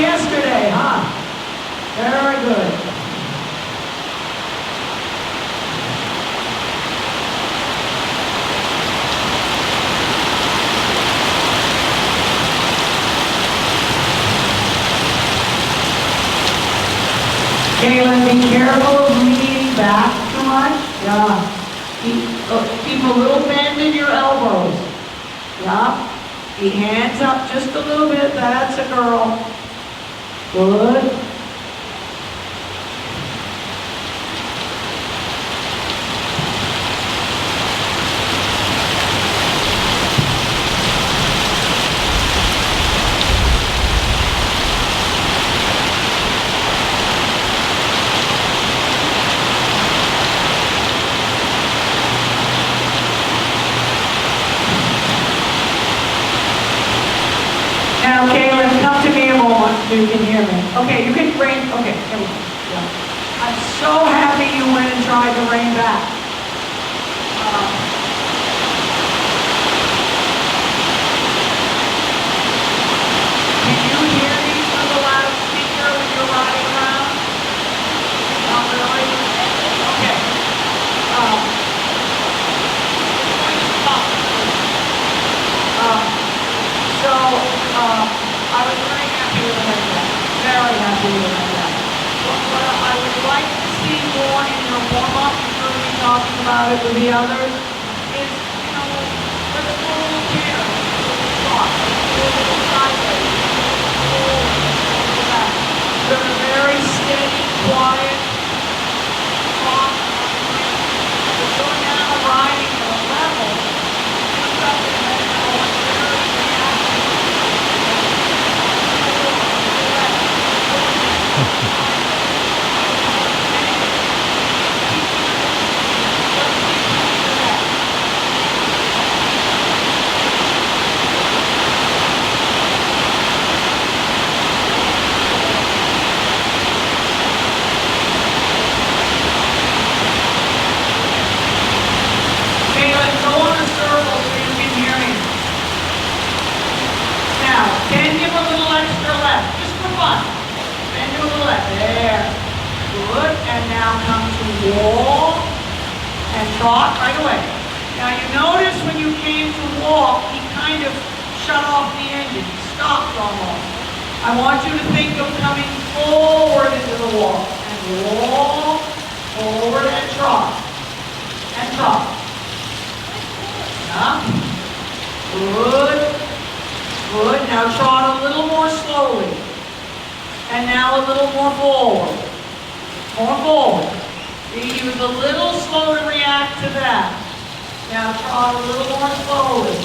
yesterday, huh? Very good. Kaylin, be careful of leaning back too much. Yeah. Keep a little bend in your elbows. Yeah. The hands up just a little bit. That's a girl. Good. Now, Kaylin, come to me a moment so you can hear me. Okay, you can rein. Okay, here we go. Yeah. I'm so happy you went and tried to rein back. Can you hear me through the loudspeaker when you're riding around? Not really? Okay. I was very happy with that. Very happy with that. What I would like to see more in your warm-up, you're going to be talking about it with the others, is, let's go a little here, talk, a little sideways, back. We're a very steady, quiet talk. But you're now riding at a level, you're up in that walk and trot right away. Now you notice when you came to walk, he kind of shut off the engine. He stopped almost. I want you to think of coming forward into the walk. And walk, forward and trot. And trot. Yeah. Good. Good. Now trot a little more slowly. And now a little more forward. More forward. He was a little slow to react to that. Now trot a little more slowly.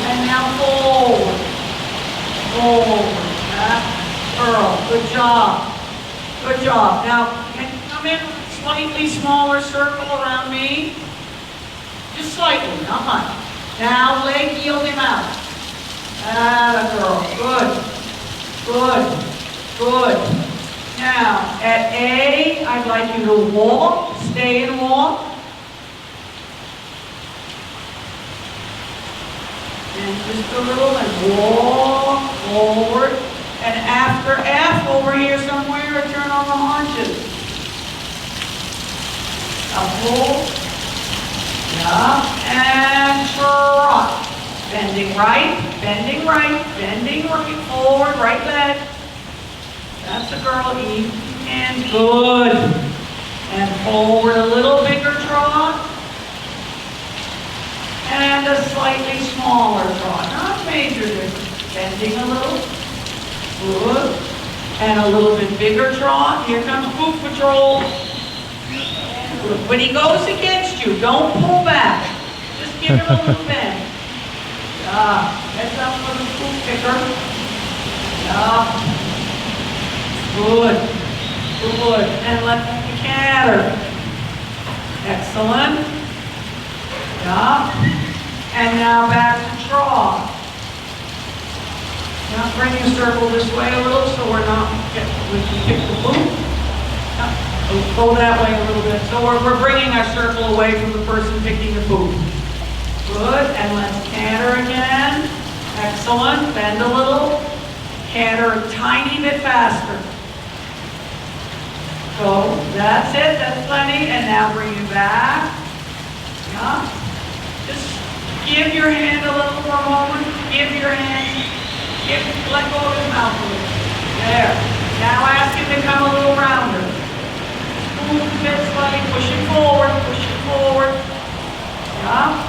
And now forward. Forward. Girl, good job. Good job. Now, can you come in with a slightly smaller circle around me? Just slightly, not much. Now leg yield him out. Atta girl. Good. Good. Good. Now, at A, I'd like you to walk, stay and walk. And just a little and walk forward. And after F, over here somewhere, turn on the haunches. Now pull. Yeah. And trot. Bending right, bending right, bending right, forward, right leg. That's a girl, E. And good. And forward a little bigger trot. And a slightly smaller trot. Not major difference. Bending a little. Good. And a little bit bigger trot. Here comes Boot Patrol. When he goes against you, don't pull back. Just give him a little bend. Yeah. Heads up for the boot kicker. Yeah. Good. Good. And let the catter. Excellent. Yeah. And now back to trot. Now bring your circle this way a little so we can kick the boot. Go that way a little bit. So we're bringing our circle away from the person picking the boot. Good. And let's canter again. Excellent. Bend a little. Canter a tiny bit faster. Go. That's it. That's plenty. And now bring it back. Yeah. Just give your hand a little for a moment. Give your hand. Let go of his mouth a little. There. Now ask him to come a little rounder. Move a bit slightly. Push it forward. Push it forward. Yeah.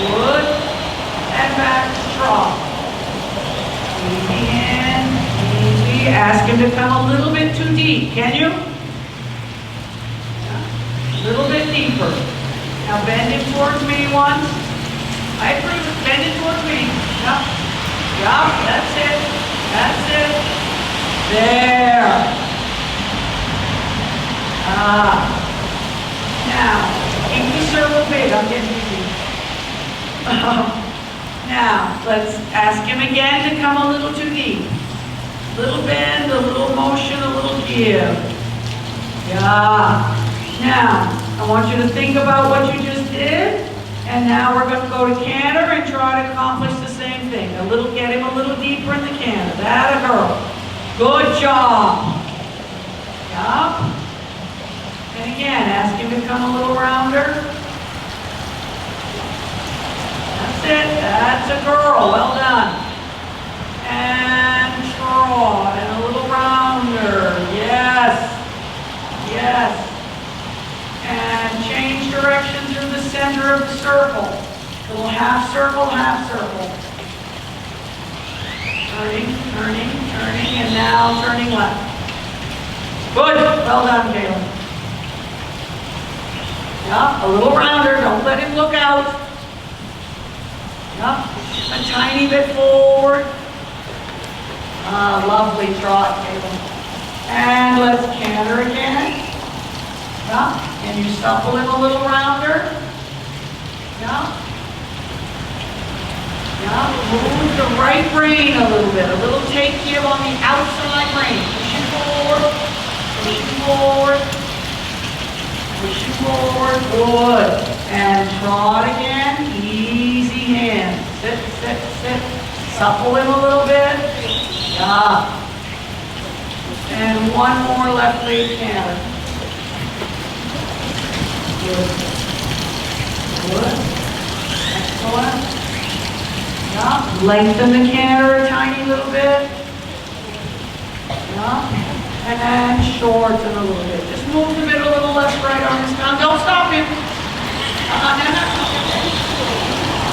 Good. And back to trot. Easy hand. Easy. Ask him to come a little bit too deep. Can you? Yeah. A little bit deeper. Now bend it towards me once. I agree with bend it towards me. Yup. Yup. That's it. That's it. There. Now, keep the circle big. I'm getting easy. Now, let's ask him again to come a little too deep. A little bend, a little motion, a little give. Yeah. Now, I want you to think about what you just did. And now we're going to go to canter and try to accomplish the same thing. Get him a little deeper in the canter. That a girl. Good job. Yup. And again, ask him to come a little rounder. That's it. That's a girl. Well done. And trot. And a little rounder. Yes. Yes. And change direction through the center of the circle. Little half circle, half circle. Turning, turning, turning, and now turning left. Good. Well done, Kaylin. Yeah, a little rounder. Don't let him look out. Yeah, a tiny bit forward. Lovely trot, Kaylin. And let's canter again. Yeah, and you supple him a little rounder. Yeah. Yeah, move the right rein a little bit. A little take give on the outside rein. Push it forward. Push it forward. Push it forward. Good. And trot again. Easy hand. Sit, sit, sit. Supple him a little bit. Yeah. And one more left leg canter. Good. Good. Excellent. Yeah. Lengthen the canter a tiny little bit. Yeah. And shorten a little bit. Just move the middle of the left right arm is down. Don't stop him.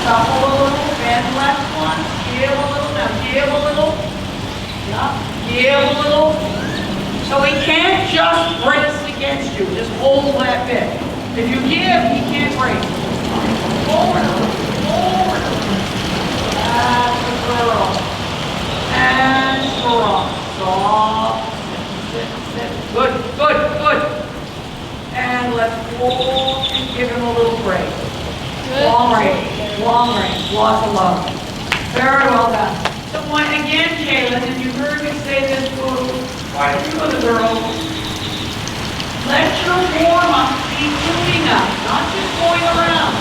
Stop a little. Bend left one. Give a little. Now give a little. Yeah. Give a little. So he can't just brace against you. Just hold that bit. If you give, he can't break. Forward. Forward. That's a girl. And strong. Soft. Sit, sit. Good, good, good. And let's hold and give him a little break. Long range. Long range. Lots of love. Very well done. So again, Kaylin, and you heard me say this to quite a few of the girls, let your warm-up be moving up, not just going around.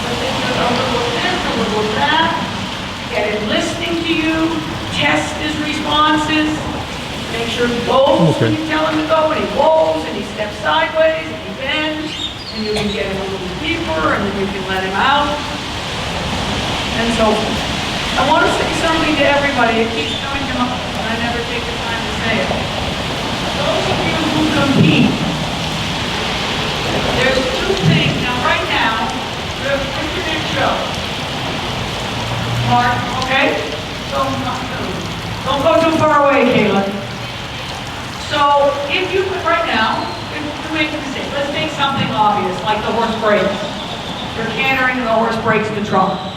But then you're a little this, a little that. Get him listening to you. Test his responses. Make sure he goes when you tell him to go, and he rolls, and he steps sideways, and he bends, and you can get him a little deeper, and then you can let him out, and so forth. I want to say something to everybody. It keeps coming to mind, but I never take the time to say it. Those of you who compete, there's two things. Now, right now, what's your next show? Mark, okay? Don't go too far away, Kaylin. So, if you, right now, if you make a mistake, let's take something obvious, like the horse breaks. You're cantering and the horse breaks the trot.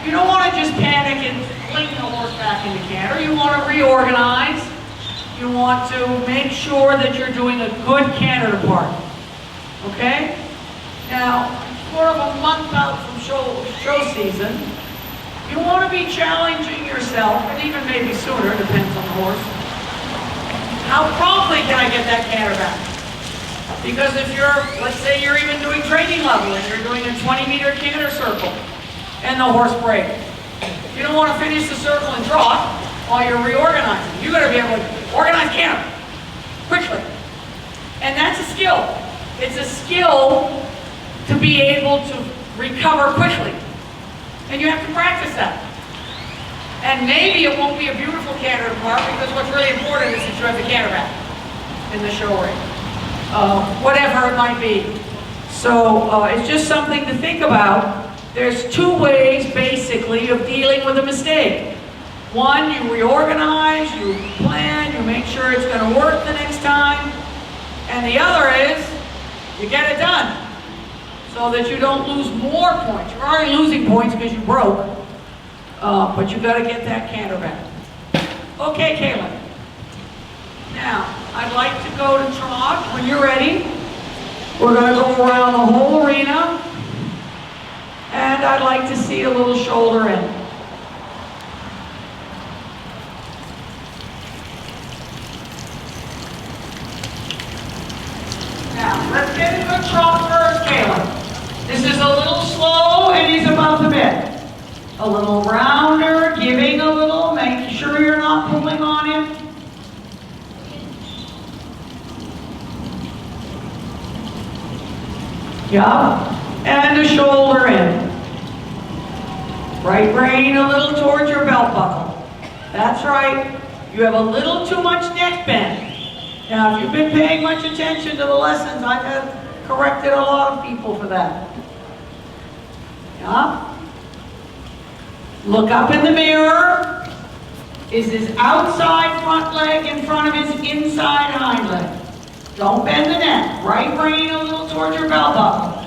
You don't want to just panic and fling the horse back into canter. You want to reorganize. You want to make sure that you're doing a good canter part. Okay? Now, sort of a month out from show season, you want to be challenging yourself, and even maybe sooner, depends on the horse. How promptly can I get that canter back? Because if you're, let's say you're even doing training level and you're doing a 20-meter canter circle and the horse breaks, You don't want to finish the circle and trot while you're reorganizing. You got to be able to organize canter quickly. And that's a skill. It's a skill to be able to recover quickly. And you have to practice that. And maybe it won't be a beautiful canter tomorrow because what's really important is that you have the canter back in the show ring. Whatever it might be. So it's just something to think about. There's two ways, basically, of dealing with a mistake. One, you reorganize, you plan, you make sure it's going to work the next time. And the other is, you get it done so that you don't lose more points. You're already losing points because you broke, but you got to get that canter back. Okay, Kaylin. Now, I'd like to go to trot when you're ready. We're going to go around the whole arena. And I'd like to see a little shoulder in. Now, let's get into a trot first, Kaylin. This is a little slow and he's above the bit. A little rounder, giving a little, making sure you're not pulling on him. Yeah. And a shoulder in. Right rein a little towards your belt buckle. That's right. You have a little too much neck bend. Now, if you've been paying much attention to the lessons, I've had corrected a lot of people for that. Yeah. Look up in the mirror. Is his outside front leg in front of his inside hind leg? Don't bend the neck. Right rein a little towards your belt buckle.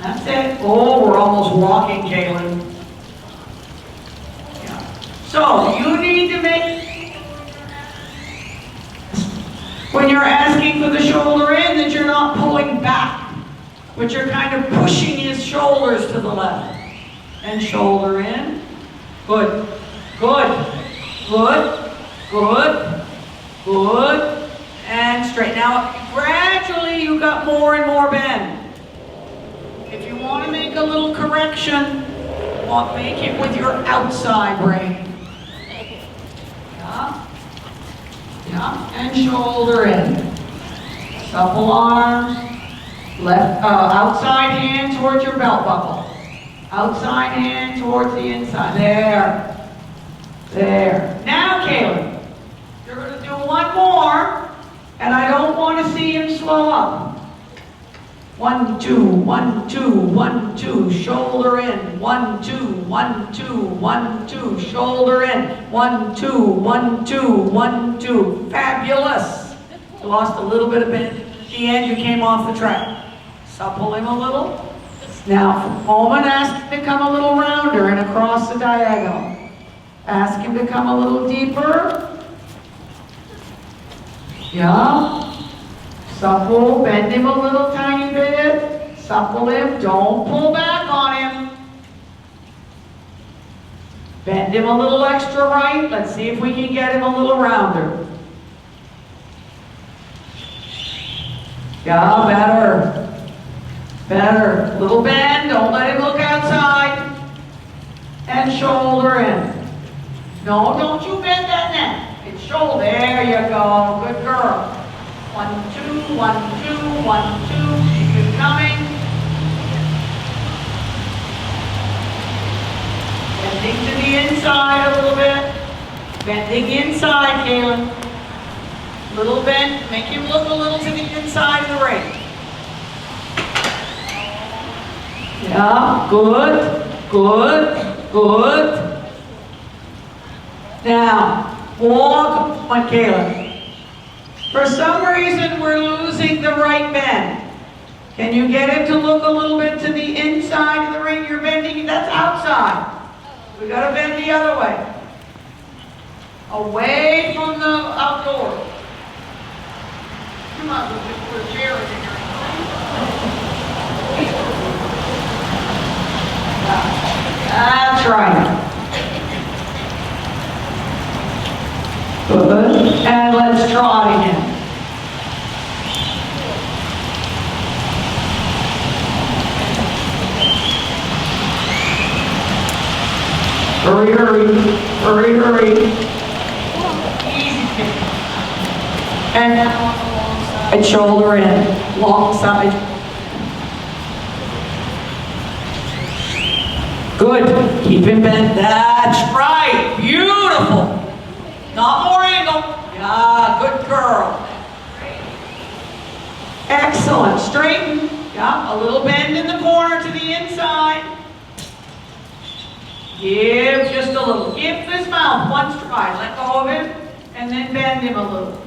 That's it. Oh, we're almost walking, Kaylin. Yeah. So, you need to make, when you're asking for the shoulder in, that you're not pulling back, but you're kind of pushing his shoulders to the left. And shoulder in. Good. Good. Good. Good. Good. And straight. Now, gradually you got more and more bend. If you want to make a little correction, make it with your outside brain. Yeah. Yeah. And shoulder in. Supple arms. Left, outside hand towards your belt buckle. Outside hand towards the inside. There. There. Now, Kaylin, you're going to do one more, and I don't want to see him slow up. 1, 2, 1, 2, 1, 2, shoulder in. 1, 2, 1, 2, 1, 2, shoulder in. 1, 2, 1, 2, 1, 2. Fabulous. You lost a little bit of bend. At the end, you came off the track. Supple him a little. Now, for a moment, ask him to come a little rounder and across the diagonal. Ask him to come a little deeper. Yeah. Supple, bend him a little tiny bit. Supple him, don't pull back on him. Bend him a little extra right. Let's see if we can get him a little rounder. Yeah, better. Better. Little bend, don't let him look outside. And shoulder in. No, don't you bend that neck. It's shoulder. There you go. Good girl. 1, 2, 1, 2, 1, 2. Keep it coming. Bending to the inside a little bit. Bending inside, Kaylin. Little bend. Make him look a little to the inside of the ring. Yeah, good, good, good. Now, walk, Kaylin. For some reason, we're losing the right bend. Can you get him to look a little bit to the inside of the ring? You're bending, that's outside. We gotta bend the other way. Away from the outdoors. You might as well just put a chair in here. That's right. Good. And let's trot again. Hurry, hurry, hurry, hurry. Easy kick. And now on the long side. And shoulder in, long side. Good. Keep it bent. That's right. Beautiful. Not more angle. Yeah, good girl. Excellent. Straighten. Yeah, a little bend in the corner to the inside. Give just a little. Give his mouth one stride. Let go of him, and then bend him a little.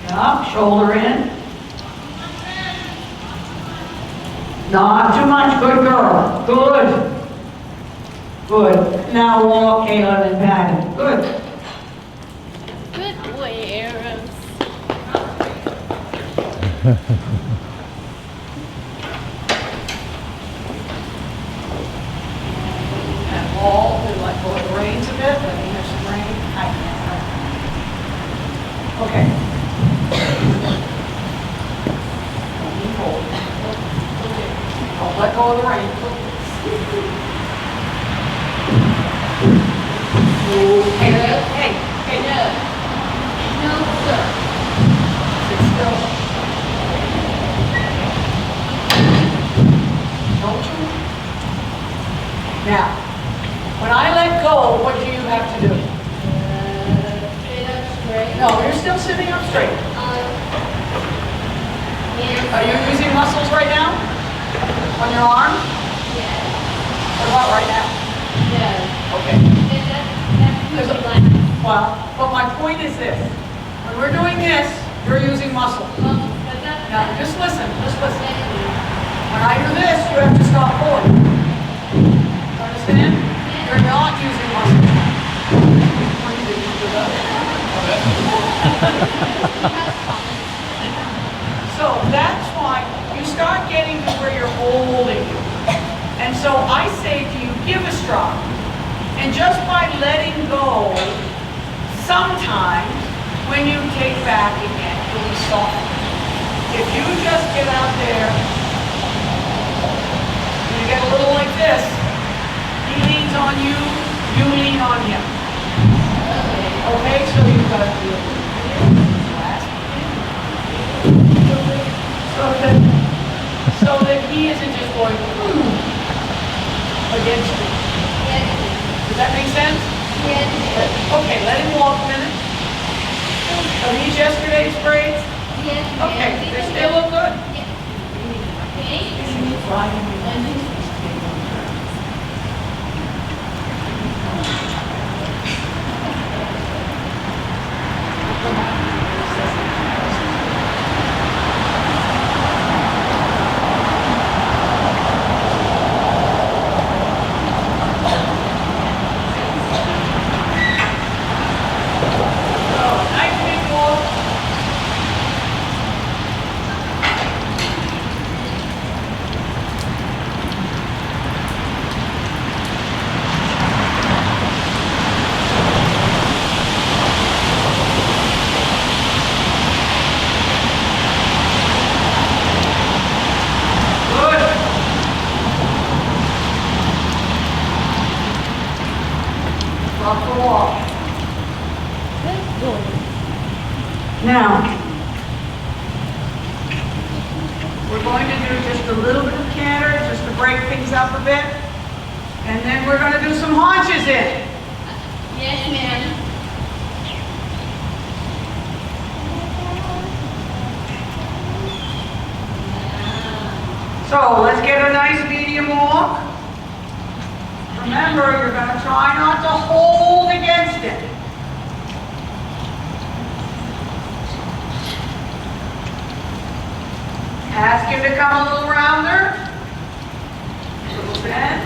Yeah, shoulder in. Not too much. Good girl. Good. Good. Now walk, Kaylin, and pat him. Good. Good boy, Arrows. And ball, we like go it rains a bit. Let me have some rain. I can't. Okay. Hold. Okay. I'll let go of the rain. Hey, hey, hey. No. No, sir. Sit still. Don't you? Now, when I let go, what do you have to do? Sit up straight. No, you're still sitting up straight. Yes. Are you using muscles right now? On your arm? Yes. What about right now? No. Okay. That's pretty light. Well, but my point is this. When we're doing this, you're using muscle. But that's Now, just listen, just listen. When I do this, you have to stop pulling. You understand? You're not using muscle. What do you do that? So that's why you start getting to where you're holding. And so I say to you, give a stride. And just by letting go, sometimes when you take back again, you'll be soft. If you just get out there, you get a little like this, he leans on you, you lean on him. Okay, so you've got to do it. So that he isn't just going against you. Does that make sense? Okay, let him walk a minute. Are these yesterday's braids? Okay, they look good. Nice big walk. Good. Drop the walk. Now, we're going to do just a little bit of canter, just to break things up a bit. And then we're going to do some haunches in. Yes, ma'am. So let's get a nice medium walk. Remember, you're going to try not to hold against it. Ask him to come a little rounder. A little bend.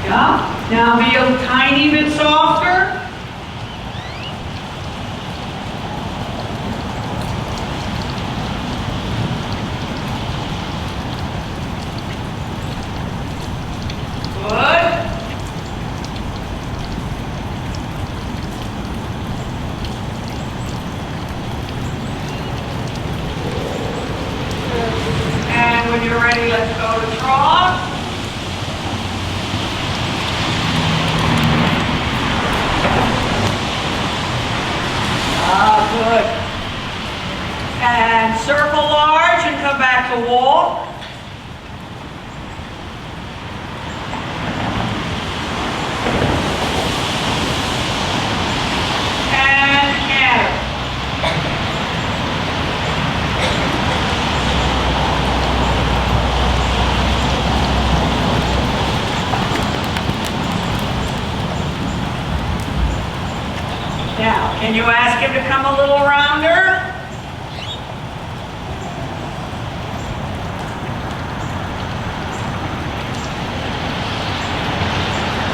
Yeah. Now be a tiny bit softer. Good. And when you're ready, ready, let's go to trot. Good. And circle large and come back to walk. And canter. Now, can you ask him to come a little rounder?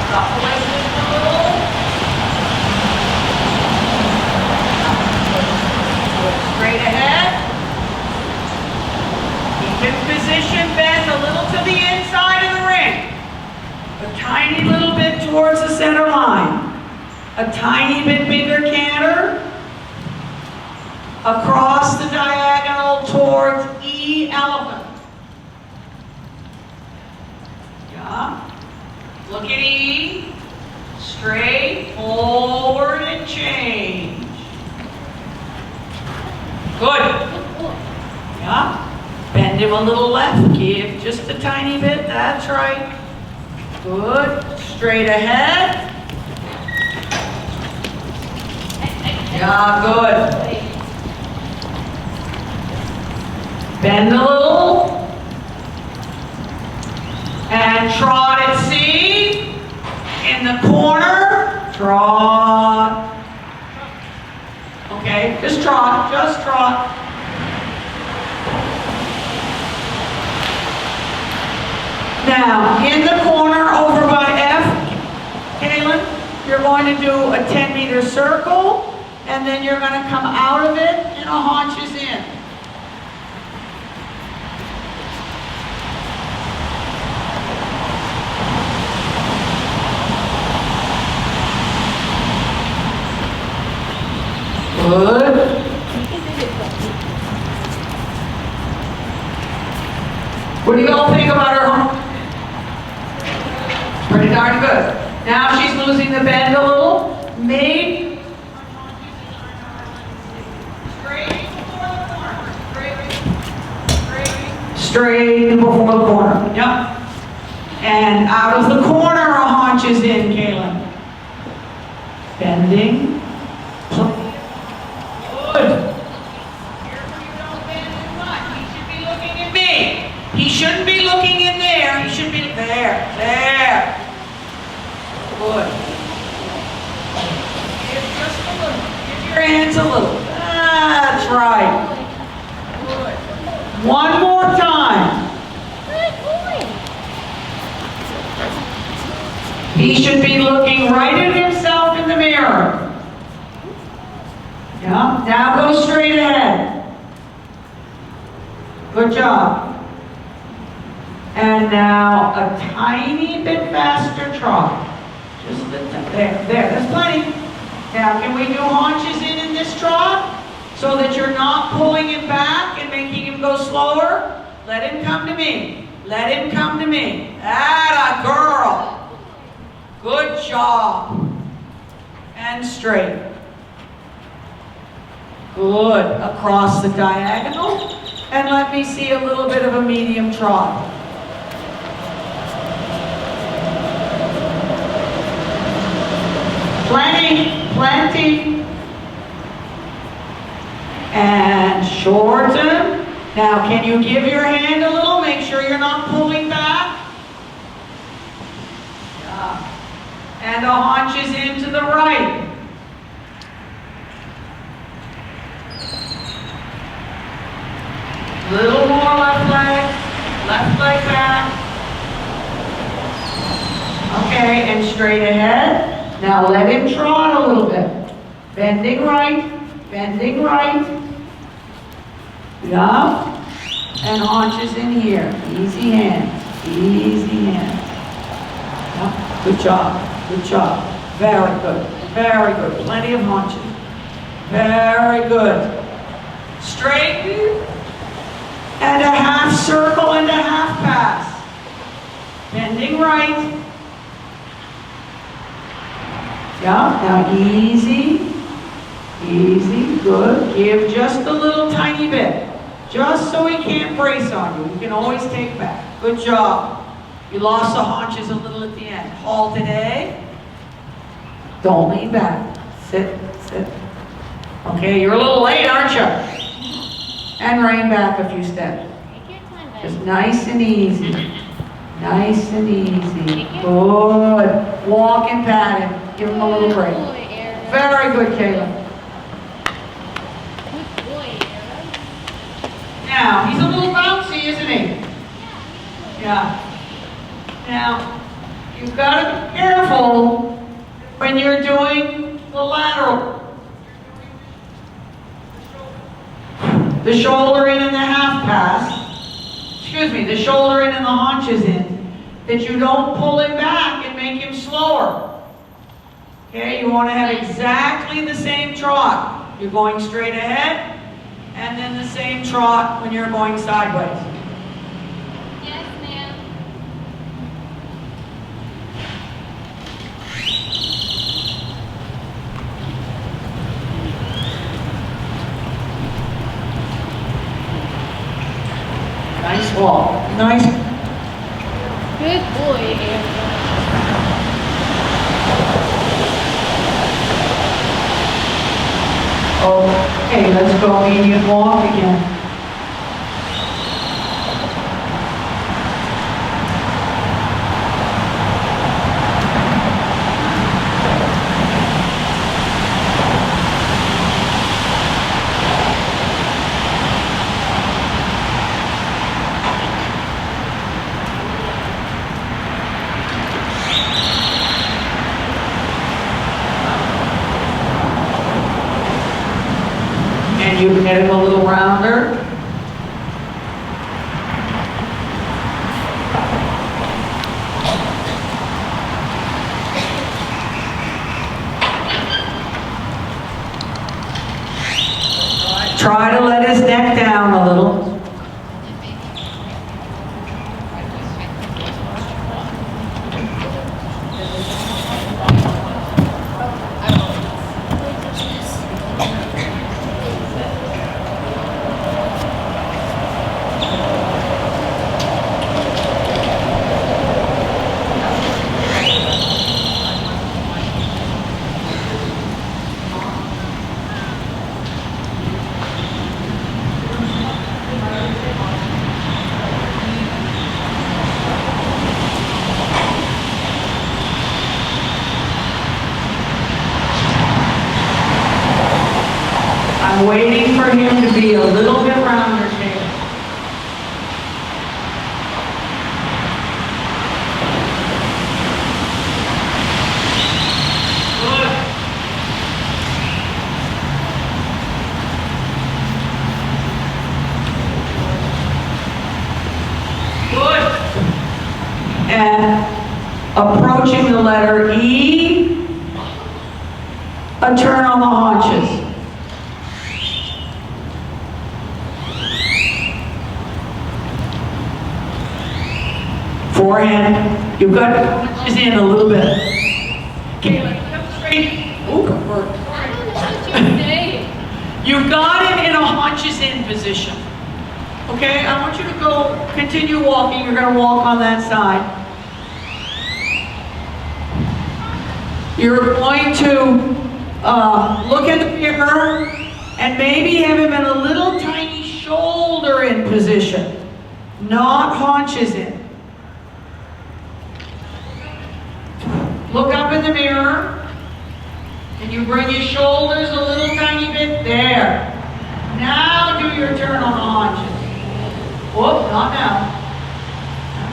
Stop listening a little. Straight ahead. Keep in position, bend a little to the inside of the ring. A tiny little bit towards the center line. A tiny bit bigger canter across the diagonal towards E elephant. Yeah. Look at E. Straight, forward, and change. Good. Yeah. Bend him a little left. Give just a tiny bit. That's right. Good. Straight ahead. Yeah, good. Bend a little. And trot at C. In the corner. Trot. Okay, just trot, just trot. Now, in the corner over by F, Kaylin, you're going to do a 10-meter circle. And then you're going to come out of it and a haunches in. Good. What do you all think about her? Pretty darn good. Now she's losing the bend a little. Maybe. Straight before the corner. Yep. And out of the corner, a haunches in, Kaylin. Bending. Good. Careful you don't bend too much. He should be looking at me. He shouldn't be looking in there. He should be there. There. Good. Give just a little. Give your hands a little. That's right. One more time. He should be looking right at himself in the mirror. Yeah. Now go straight ahead. Good job. And now a tiny bit faster trot. Just there. There's plenty. Now can we do haunches in this trot? So that you're not pulling him back and making him go slower. Let him come to me. Let him come to me. Atta girl. Good job. And straight. Good. Across the diagonal. And let me see a little bit of a medium trot. Plenty. And shorten. Now, can you give your hand a little? Make sure you're not pulling back. Yeah. And the haunches into the right. Little more left leg back. Okay, and straight ahead. Now let him trot a little bit. Bending right. Yeah. And haunches in here. Easy hands. Yeah. Good job. Very good. Plenty of haunches. Very good. Straighten. And a half circle and a half pass. Bending right. Yeah, now easy. Easy, good. Give just a little tiny bit. Just so he can't brace on you. You can always take back. Good job. You lost the haunches a little at the end. Halt today. Don't lean back. Sit, sit. Okay, you're a little late, aren't you? And rein back a few steps. Just nice and easy. Nice and easy. Good. Walk and pat him. Give him a little break. Very good, Kaylin. Now, he's a little bouncy, isn't he? Yeah. Now, you've got to be careful when you're doing the lateral. The shoulder in and the half pass. Excuse me, the shoulder in and the haunches in. That you don't pull him back and make him slower. Okay, you want to have exactly the same trot. You're going straight ahead. And then the same trot when you're going sideways. Yes, ma'am. Nice walk. Nice. Good boy, Aaron. Okay, let's go medium walk again. You can get him a little rounder. Try to let his neck down a little. I'm waiting for him to be a little bit rounder, Kaylin. Good. Good. And approaching the letter E, a turn on the haunches. Forehand. You've got to put his in a little bit. Kaylin, come straight. Ooh, you've got him in a haunches in position. Okay, I want you to go, continue walking. You're going to walk on that side. You're going to look at the mirror and maybe have him in a little tiny shoulder in position, not haunches in. Look up in the mirror, and you bring your shoulders a little tiny bit there. Now do your turn on the haunches. Whoop, not now.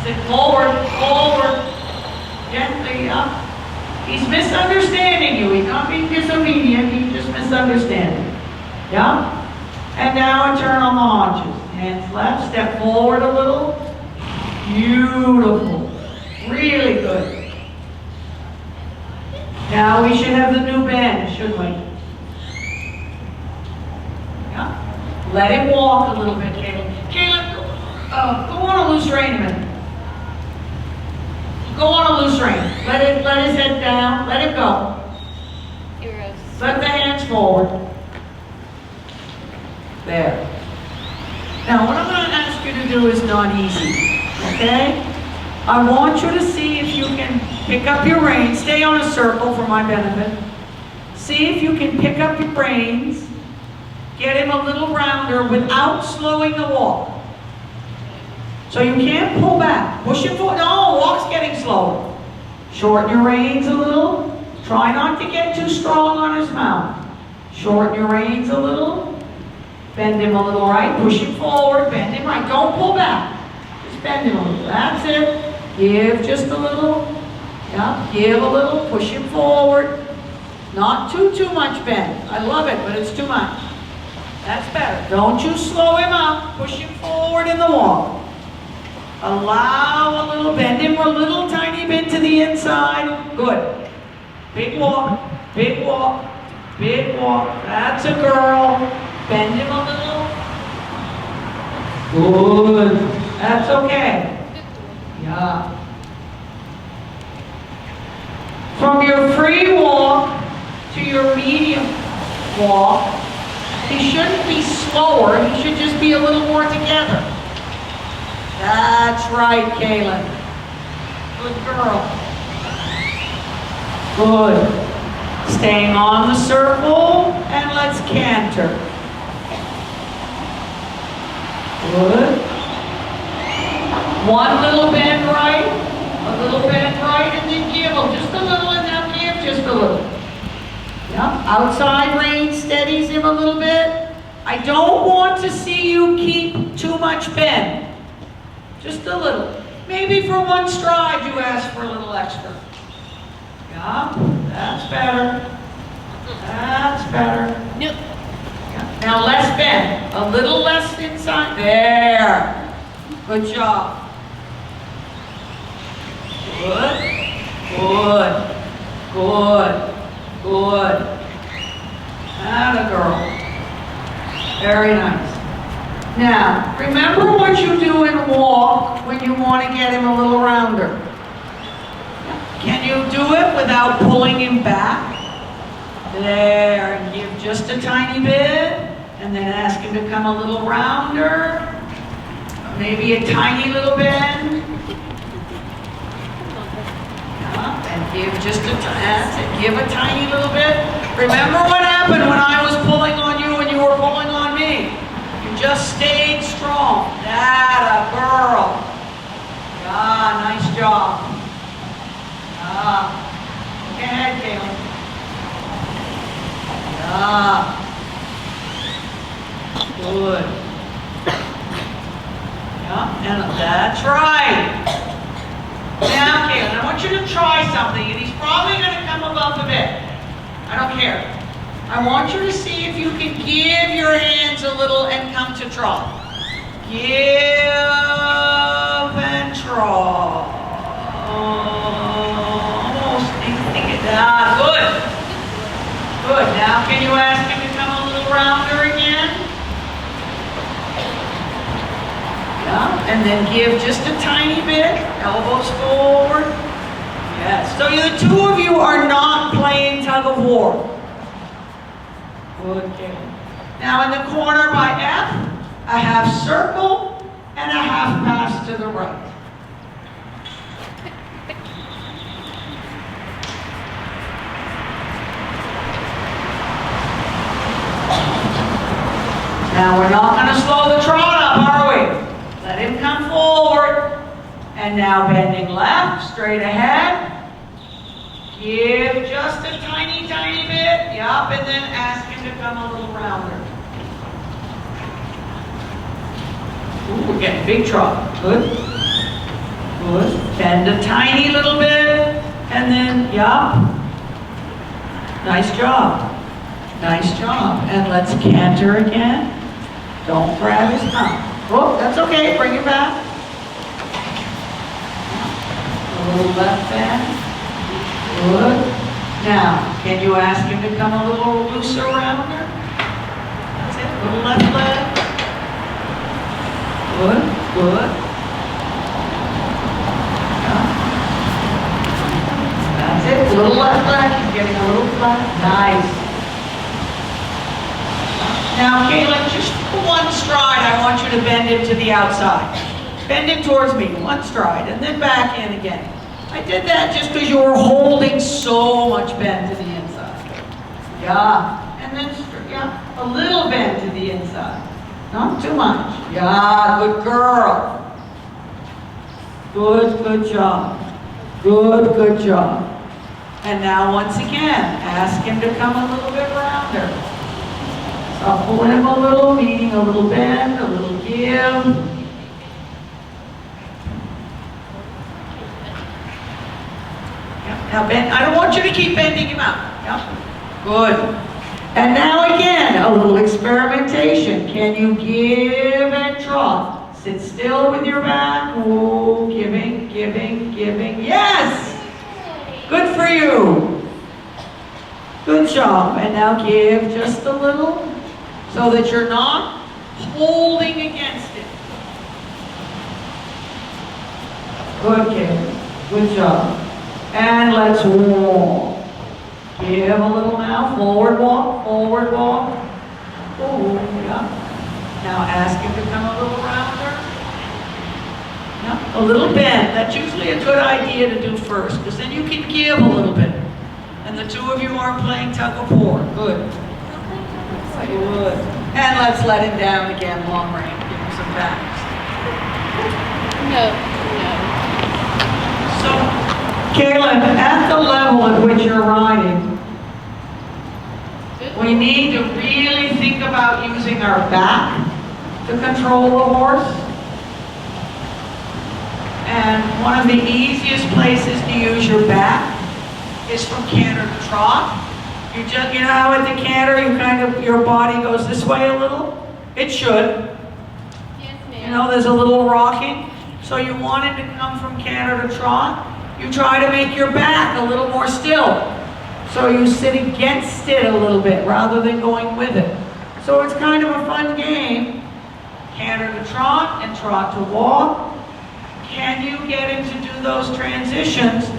That's it, forward, forward. Gently up. He's misunderstanding you. He's not being disobedient, he's just misunderstanding. Yeah? And now a turn on the haunches. Hands left, step forward a little. Beautiful. Really good. Now we should have the new bend, shouldn't we? Yeah? Let him walk a little bit, Kaylin. Kaylin, Go on a loose rein a minute. Go on a loose rein. Let his head down. Let him go. Heroes. Let the hands forward. There. Now, what I'm going to ask you to do is not easy, okay? I want you to see if you can pick up your reins. Stay on a circle for my benefit. See if you can pick up your reins, get him a little rounder without slowing the walk. So you can't pull back. Push him forward. No, walk's getting slower. Shorten your reins a little. Try not to get too strong on his mouth. Shorten your reins a little. Bend him a little right. Push him forward. Bend him right. Don't pull back. Just bend him a little. That's it. Give just a little. Yeah, give a little. Push him forward. Not too much bend. I love it, but it's too much. That's better. Don't you slow him up. Push him forward in the walk. Allow a little, bend him a little tiny bit to the inside. Good. Big walk, big walk, big walk. That's a girl. Bend him a little. Good. That's okay. Yeah. From your free walk to your medium walk, he shouldn't be slower. He should just be a little more together. That's right, Kaylin. Good girl. Good. Staying on the circle, and let's canter. Good. One little bend right, a little bend right, and then give him just a little, and now give just a little. Yep. Outside rein steadies him a little bit. I don't want to see you keep too much bend. Just a little. Maybe for one stride you ask for a little extra. Yeah, that's better. That's better. Nope. Yeah. Now less bend. A little less inside. There. Good job. Good. Good. Good. Good. Atta girl. Very nice. Now, remember what you do in walk when you want to get him a little rounder. Can you do it without pulling him back? There, and give just a tiny bit, and then ask him to come a little rounder. Maybe a tiny little bend. Yeah, and give just a give a tiny little bit. Remember what happened when I was pulling on you and you were pulling on me? Just stayed strong. That a girl. Ah, nice job. Ah. Go ahead, Kaylin. Ah. Good. Yeah, and that's right. Now, Kaylin, I want you to try something, and he's probably going to come above the bit. I don't care. I want you to see if you can give your hands a little and come to trot. Give and trot. Almost. Good. Good. Now can you ask him to come a little rounder again? Yeah. And then give just a tiny bit. Elbows forward. Yes. So the two of you are not playing tug of war. Good, Kaylin. Now in the corner by F, a half circle and a half pass to the right. Now we're not going to slow the trot up, are we? Let him come forward. And now bending left, straight ahead. Give just a tiny, tiny bit. Yup, and then ask him to come a little rounder. Ooh, we're getting big trot. Good. Good. Bend a tiny little bit. And then, yup. Nice job. Nice job. And let's canter again. Don't grab his mouth. Oh, that's okay. Bring it back. A little left bend. Good. Now, can you ask him to come a little looser rounder? That's it. A little left leg. Good. Good. That's it. A little left leg. He's getting a little flat. Nice. Now, Kaylin, just for one stride, I want you to bend him to the outside. Bend him towards me, one stride, and then back in again. I did that just because you were holding so much bend to the inside. Yeah. And then, yeah, a little bend to the inside. Not too much. Yeah, good girl. Good job. Good job. And now once again, ask him to come a little bit rounder. Shuffle him a little, meaning a little bend, a little give. Yep. Now bend. I don't want you to keep bending him out. Yep. Good. And now again, a little experimentation. Can you give and drop? Sit still with your back. Oh, giving. Yes! Good for you. Good job. And now give just a little so that you're not holding against it. Good, Kaylin. Good job. And let's walk. Give a little now. Forward walk. Oh, yeah. Now ask him to come a little rounder. Yeah, a little bend. That's usually a good idea to do first, because then you can give a little bit. And the two of you aren't playing tug of war. Good. Good. And let's let him down again, long range. Give him some backs. No. So, Kaylin, at the level at which you're riding, we need to really think about using our back to control the horse. And one of the easiest places to use your back is from canter to trot. You know how at the canter your body goes this way a little? It should. Yes, ma'am. You know, there's a little rocking. So you want it to come from canter to trot. You try to make your back a little more still. So you sit against it a little bit rather than going with it. So it's kind of a fun game. Canter to trot and trot to walk. Can you get him to do those transitions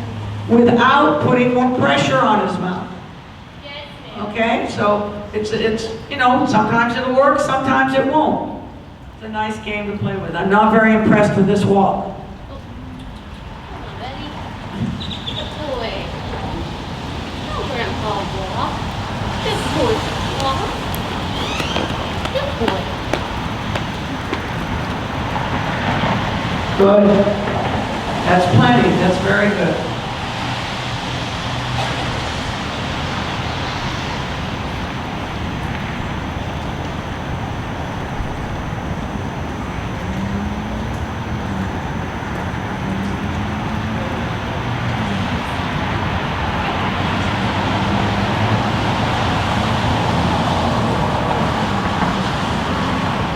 without putting more pressure on his mouth? Yes, ma'am. Okay, so it's you know, sometimes it'll work, sometimes it won't. It's a nice game to play with. I'm not very impressed with this walk. Come on, Betty. Good boy. No, Grandpa walk. Good boy, walk. Good boy. Good. That's plenty. That's very good.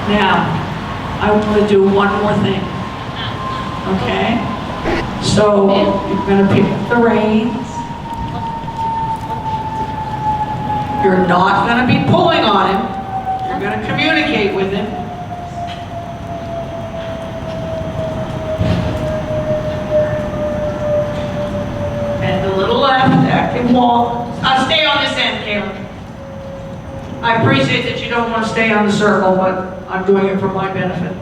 Now, I want to do one more thing. Okay? So, you're going to pick up the reins. You're not going to be pulling on him. You're going to communicate with him. And a little left, active walk. Stay on this end, Kaylin. I appreciate that you don't want to stay on the circle, but I'm doing it for my benefit.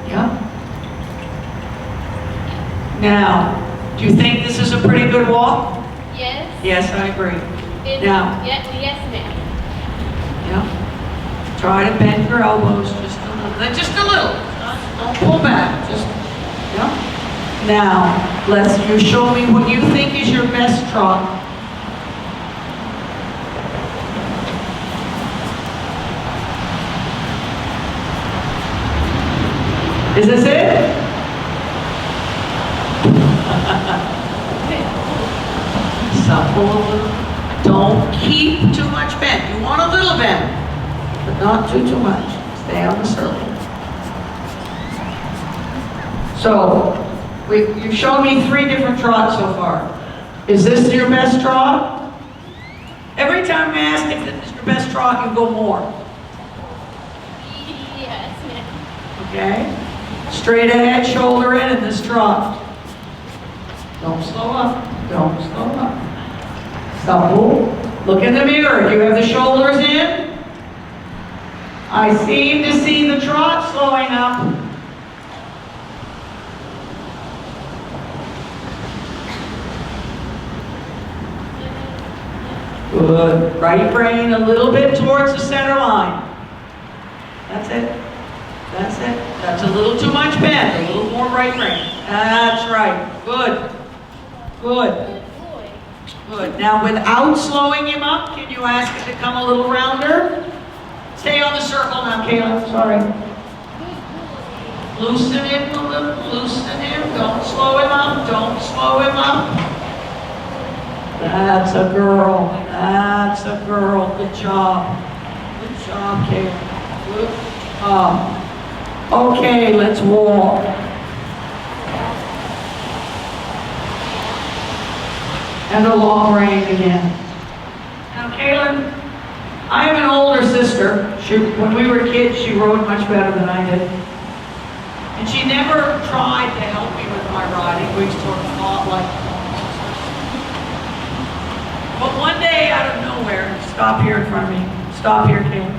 Yeah. Now, do you think this is a pretty good walk? Yes. Yes, I agree. Now. Yes, ma'am. Yeah. Try to bend your elbows just a little. Just a little. Don't pull back. Just. Yeah. Now, you show me what you think is your best trot. Is this it? Supple a little. Don't keep too much bend. You want a little bend, but not too much. Stay on the circle. So, you've shown me 3 different trots so far. Is this your best trot? Every time I ask if this is your best trot, you go more. Yes. Okay? Straight ahead, shoulder in this trot. Don't slow up. Don't slow up. Double. Look in the mirror. Do you have the shoulders in? I seem to see the trot slowing up. Good. Right brain a little bit towards the center line. That's it. That's it. That's a little too much bend. A little more right brain. That's right. Good. Good. Good. Now, without slowing him up, can you ask him to come a little rounder? Stay on the circle now, Kaylin. Sorry. Loosen him a little. Loosen him. Don't slow him up. Don't slow him up. That's a girl. That's a girl. Good job. Good job, Kaylin. Good job. Okay, let's walk. And a long rein again. Now, Kaylin, I have an older sister. When we were kids, she rode much better than I did. And she never tried to help me with my riding. We sort of fought like sisters. But one day, out of nowhere, stop here in front of me. Stop here, Kaylin.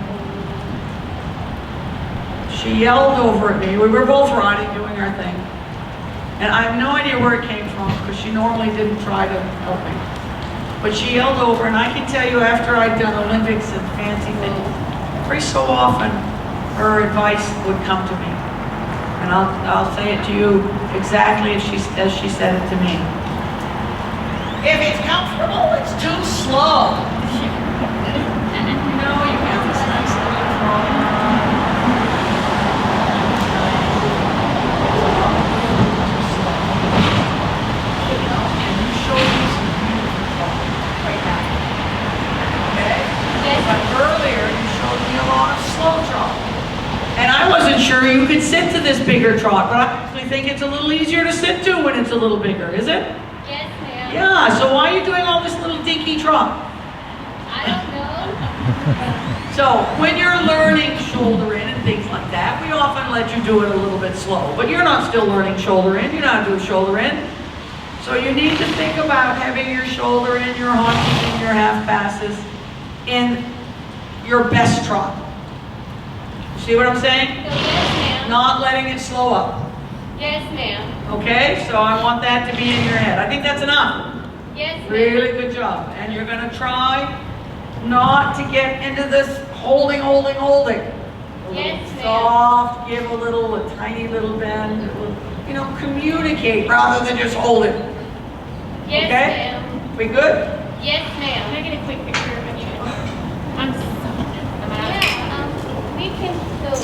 She yelled over at me. We were both riding, doing our thing. And I have no idea where it came from, because she normally didn't try to help me. But she yelled over, and I can tell you after I'd done Olympics and fancy things, every so often her advice would come to me. And I'll say it to you exactly as she said it to me. If it's comfortable, it's too slow. No, you have this nice little trot. And I wasn't sure you could sit to this bigger trot, but I actually think it's a little easier to sit to when it's a little bigger, is it? Yes, ma'am. Yeah, so why are you doing all this little dinky trot? I don't know. So, when you're learning shoulder in and things like that, we often let you do it a little bit slow. But you're not still learning shoulder in, you're not doing shoulder in. So you need to think about having your shoulder in, your haunches, and your half passes in your best trot. See what I'm saying? So, yes, ma'am. Not letting it slow up. Yes, ma'am. Okay, so I want that to be in your head. I think that's enough. Yes, ma'am. Really good job. And you're going to try not to get into this holding. A Yes, little ma'am. soft, give a tiny little bend. You know, communicate rather than just hold it. Yes, Okay? ma'am. We good? Yes, ma'am. Can I get a quick picture of you? I'm so Yeah, we can go.